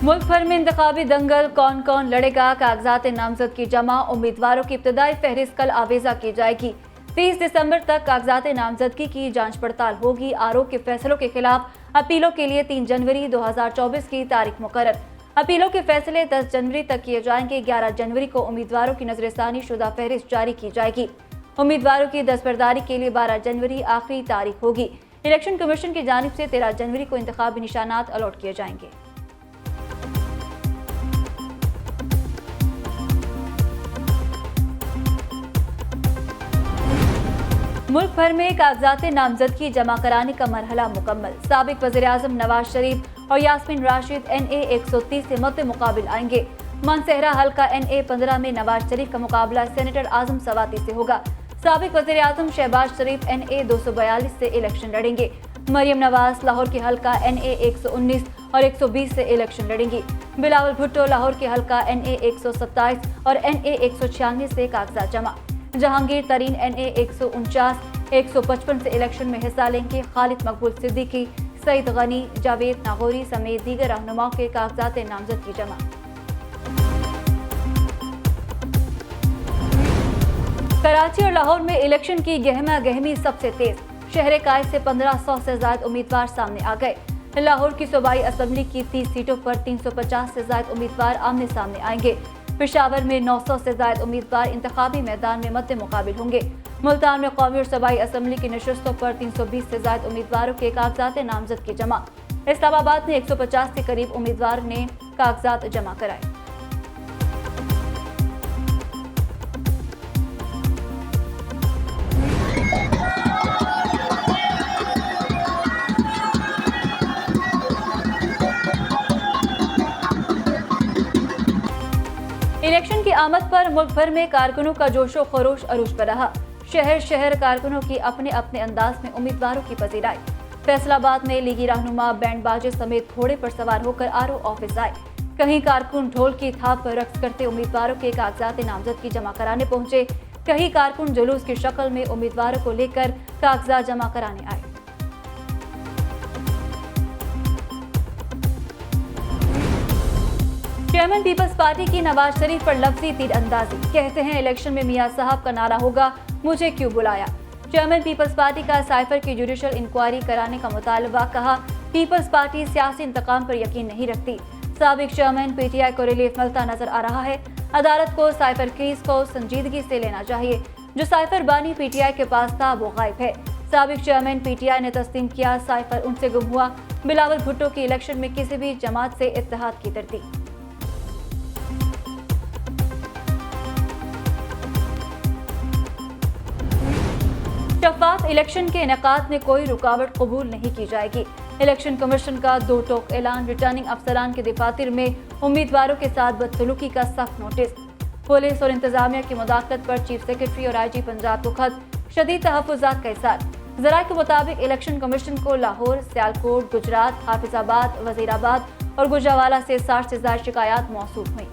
मुल्क भर में इंतखाबी दंगल, कौन कौन लड़ेगा, कागजात नामजद की जमा, उम्मीदवारों की इब्तदाई फहरिस्त कल आवेजा की जाएगी। 30 दिसंबर तक कागजात नामजदगी की जांच पड़ताल होगी। आरोप के फैसलों के खिलाफ अपीलों के लिए 3 जनवरी 2024 की तारीख मुकर्रर। अपीलों के फैसले 10 जनवरी तक किए जाएंगे। 11 जनवरी को उम्मीदवारों की नजरसानी शुदा फहरिस्त जारी की जाएगी। उम्मीदवारों की दस्तबरदारी के लिए 12 जनवरी आखिरी तारीख होगी। इलेक्शन कमीशन की जानिब से 13 जनवरी को इंतखाबी निशानात अलॉट किए जाएंगे। मुल्क भर में कागजात नामजदगी जमा कराने का मरहला मुकम्मल। साबिक वज़ीर-ए-आज़म नवाज शरीफ और यास्मीन राशिद NA 130 से मद्दे मुकाबिल आएंगे। मानसहरा हल्का NA 15 में नवाज शरीफ का मुकाबला सेनेटर आजम सवाती से होगा। साबिक वज़ीर-ए-आज़म शहबाज शरीफ NA 242 से इलेक्शन लड़ेंगे। मरियम नवाज लाहौर के हल्का NA 119 और 120 से इलेक्शन लड़ेंगी। बिलावल भुट्टो लाहौर के हल्का NA 127 और NA 196 से कागजात जमा। जहांगीर तरीन NA 149, 155 से इलेक्शन में हिस्सा लेंगे। खालिद मकबूल सिद्दीकी, सईद गनी, जावेद नागौरी समेत दीगर रहनुमाओं के कागजात नामजदगी जमा। कराची और लाहौर में इलेक्शन की गहमा गहमी सबसे तेज। शहर कायद से 1500 से ज्यादा उम्मीदवार सामने आ गए। लाहौर की सूबाई असम्बली की 30 सीटों पर 350 से ज्यादा उम्मीदवार आमने सामने आएंगे। पेशावर में 900 से ज्यादा उम्मीदवार इंतखाबी मैदान में मद्दे मुकाबिल होंगे। मुल्तान में कौमी और सूबाई असम्बली की नशस्तों पर 320 से ज्यादा उम्मीदवारों के कागजात नामजदगी जमा। इस्लामाबाद में 150 के करीब उम्मीदवार ने कागजात जमा कराए। इलेक्शन की आमद पर मुल्क भर में कारकुनों का जोशो खरोश अरूज पर रहा। शहर शहर कारकुनों की अपने अपने अंदाज में उम्मीदवारों की पजीराई। फैसलाबाद में लीगी रहनुमा बैंड बाजे समेत घोड़े पर सवार होकर RO ऑफिस आए। कहीं कारकुन ढोल की थाप पर रक्स करते उम्मीदवारों के कागजात नामजदगी जमा कराने पहुंचे। कहीं कारकुन जुलूस की शक्ल में उम्मीदवारों को लेकर कागजात जमा कराने आए। चेयरमैन पीपल्स पार्टी की नवाज शरीफ पर लफ्जी तीरंदाजी। कहते हैं इलेक्शन में मियां साहब का नारा होगा, मुझे क्यों बुलाया। चेयरमैन पीपल्स पार्टी का साइफर की जुडिशल इंक्वायरी कराने का मुतालबा। कहा, पीपल्स पार्टी सियासी इंतकाम पर यकीन नहीं रखती। साबिक चेयरमैन PTI को रिलीफ मिलता नजर आ रहा है। अदालत को साइफर केस को संजीदगी से लेना चाहिए। जो साइफर बानी PTI के पास था वो गायब है। साबिक चेयरमैन PTI ने तस्लीम किया साइफर उनसे गुम हुआ। बिलावल भुट्टो की इलेक्शन में किसी भी जमात से इत्तेहाद की तरदीद। शफाफ इलेक्शन के इनेकाद में कोई रुकावट कबूल नहीं की जाएगी। इलेक्शन कमीशन का 2 टोक ऐलान। रिटर्निंग अफसरान के दफातर में उम्मीदवारों के साथ बदसलूकी का सख्त नोटिस। पुलिस और इंतजामिया की मुदाखलत पर चीफ सेक्रेटरी और IG पंजाब को खत। शदीद तहफ़्फ़ुज़ात का इज़हार। ज़राए के मुताबिक इलेक्शन कमीशन को लाहौर, सियालकोट, गुजरात, हाफिजाबाद, वजीराबाद और गुजरावाला से 60 से ज्यादा शिकायत मौसूल हुई।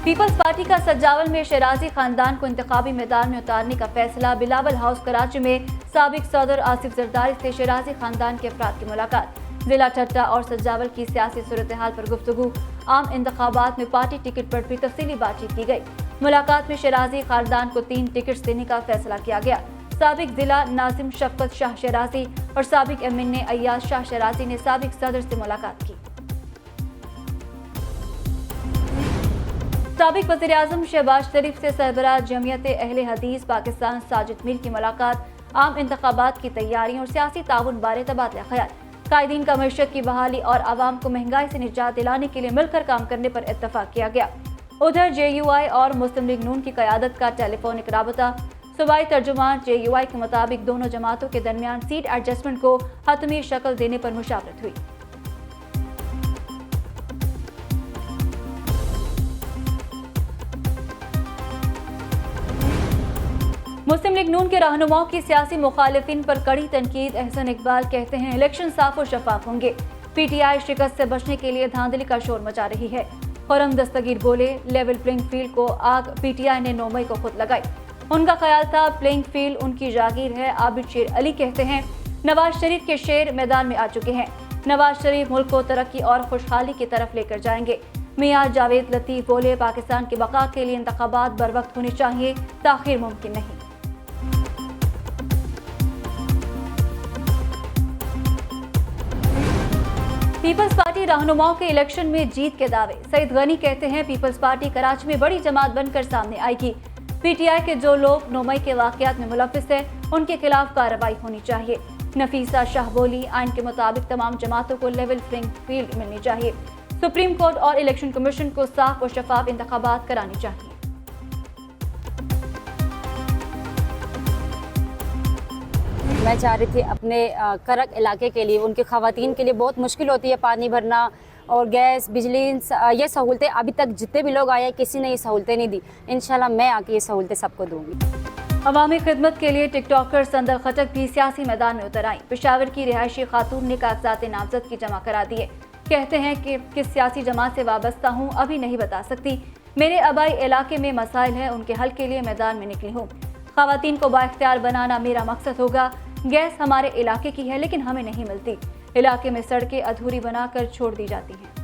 पीपल्स पार्टी का सज्जावल में शराजी खानदान को इंतखाबी मैदान में उतारने का फैसला। बिलावल हाउस कराची में साबिक सदर आसिफ जरदारी से शराजी खानदान के अफराद की मुलाकात। जिला ठट्टा और सज्जावल की सियासी सूरत हाल पर गुफ्तगू। आम इंतखाबात में पार्टी टिकट पर भी तफसीली बातचीत की गई। मुलाकात में शराजी खानदान को 3 टिकट देने का फैसला किया गया। साबिक जिला नाजिम शफकत शाह शराजी और साबिक MNA अय्याज शाह शराजी ने साबिक सदर से मुलाकात की। साबिक वज़ीर-ए-आज़म शहबाज शरीफ से सरबराह जमीयत अहले हदीस पाकिस्तान साजिद मीर की मुलाकात। आम इंतखाबात की तैयारियों और सियासी ताउन बारे तबादला ख्याल। कायदीन का मईशत की बहाली और आवाम को महंगाई से निजात दिलाने के लिए मिलकर काम करने पर इत्तफाक किया गया। उधर JUI और मुस्लिम लीग नून की क़यादत का टेलीफोनिक राबता। सूबाई तर्जुमान JUI के मुताबिक दोनों जमातों के दरमियान सीट एडजस्टमेंट को हतमी शक्ल देने पर मुशावरत हुई। मुस्लिम लीग नून के रहनुमाओं की सियासी मुखालिफिन पर कड़ी तनकीद। एहसन इकबाल कहते हैं इलेक्शन साफ और शफाफ होंगे। PTI शिकस्त से बचने के लिए धांधली का शोर मचा रही है। खुर्रम दस्तगीर बोले, लेवल प्लेइंग फील्ड को आग PTI ने 9 मई को खुद लगाई। उनका ख्याल था प्लेइंग फील्ड उनकी जागीर है। आबिद शेर अली कहते हैं नवाज शरीफ के शेर मैदान में आ चुके हैं। नवाज शरीफ मुल्क को तरक्की और खुशहाली की तरफ लेकर जाएंगे। मियां जावेद लतीफ बोले, पाकिस्तान की बका के लिए इंतखाबात बर वक्त होने चाहिए, ताखीर मुमकिन नहीं। पीपल्स पार्टी रहनुमाओं के इलेक्शन में जीत के दावे। सईद गनी कहते हैं पीपल्स पार्टी कराची में बड़ी जमात बनकर सामने आएगी। पीटीआई के जो लोग 9 मई के वाकयात में मुलव्विस है उनके खिलाफ कार्रवाई होनी चाहिए। नफीसा शाह बोली, आइन के मुताबिक तमाम जमातों को लेवल प्लेइंग फील्ड मिलनी चाहिए। सुप्रीम कोर्ट और इलेक्शन कमीशन को साफ और शफाफ इंतखाबात करानी चाहिए। मैं चाह रही थी अपने करक इलाके के लिए, उनके ख़वातीन के लिए बहुत मुश्किल होती है पानी भरना और गैस, बिजली, ये सहूलतें अभी तक जितने भी लोग आए हैं किसी ने ये सहूलतें नहीं दी। इंशाल्लाह मैं आके ये सहूलतें सबको दूंगी। अवामी खिदमत के लिए टिकटॉकर संदर खटक भी सियासी मैदान में उतर आई। पेशावर की रिहायशी खातून ने कागजात नामजद की जमा करा दिए। कहते हैं कि किस सियासी जमात से वाबस्ता हूँ अभी नहीं बता सकती। मेरे आबाई इलाके में मसाइल हैं, उनके हल के लिए मैदान में निकली हूँ। ख़वातीन को बाइख्तियार बनाना मेरा मकसद होगा। गैस हमारे इलाके की है लेकिन हमें नहीं मिलती। इलाके में सड़कें अधूरी बनाकर छोड़ दी जाती हैं।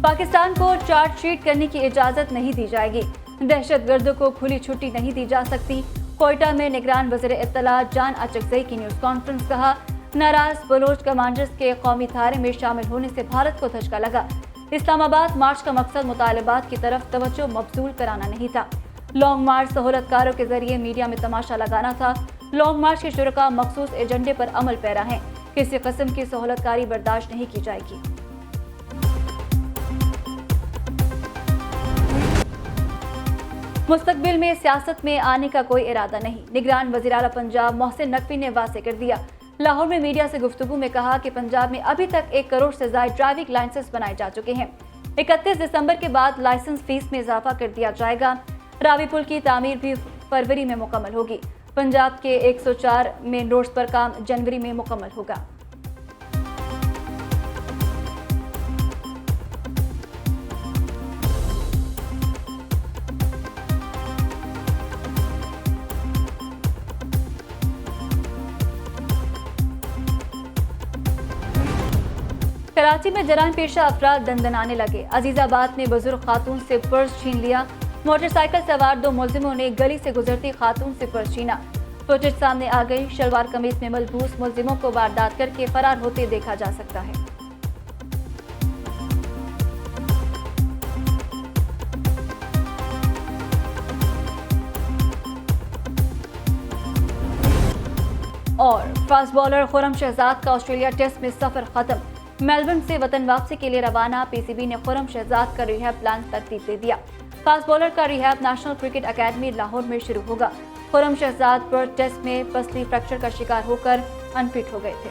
पाकिस्तान को चार्जशीट करने की इजाजत नहीं दी जाएगी। दहशतगर्दों को खुली छुट्टी नहीं दी जा सकती। कोयटा में निगरान वज़ीर इत्तला जान अचकज़ई की न्यूज़ कॉन्फ्रेंस। कहा, नाराज बलोच कमांडर्स के कौमी धारे में शामिल होने से भारत को धचका लगा। इस्लामाबाद मार्च का मकसद मुतालबात की तरफ तवज्जो मबजूल कराना नहीं था। लॉन्ग मार्च सहूलतकारों के जरिए मीडिया में तमाशा लगाना था। लॉन्ग मार्च के शुरका मखसूस एजेंडे पर अमल पैरा हैं। किसी किस्म की सहूलतकारी बर्दाश्त नहीं की जाएगी। मुस्तकबिल में सियासत में आने का कोई इरादा नहीं। निगरान वज़ीर आला पंजाब मोहसिन नकवी ने वाज़ेह कर दिया। लाहौर में मीडिया से गुफ्तगू में कहा कि पंजाब में अभी तक 1 करोड़ से ज़ायद ड्राइविंग लाइसेंस बनाए जा चुके हैं। 31 दिसंबर के बाद लाइसेंस फीस में इजाफा कर दिया जाएगा। रावी पुल की तामीर भी फरवरी में मुकम्मल होगी। पंजाब के 104 मेन रोड्स पर काम जनवरी में मुकम्मल होगा। कराची में जराइम पेशा अफराद दंदनाने लगे। अजीजाबाद में बुजुर्ग खातून से पर्स छीन लिया। मोटरसाइकिल सवार 2 मुलजिमों ने गली से गुजरती खातून से पर्स छीना। फुटेज सामने आ गई। शलवार कमीज में मलबूस मुलजिमों को वारदात करके फरार होते देखा जा सकता है। और फास्ट बॉलर खुर्रम शहजाद का ऑस्ट्रेलिया टेस्ट में सफर खत्म। मेलबर्न से वतन वापसी के लिए रवाना। पीसीबी ने खुर्रम शहजाद का रिहैब प्लान तरतीब दे दिया। फास्ट बॉलर का rehab national cricket academy Lahore में शुरू होगा। खुर्रम शहजाद पर टेस्ट में पसली फ्रैक्चर का शिकार होकर अनफिट हो गए थे।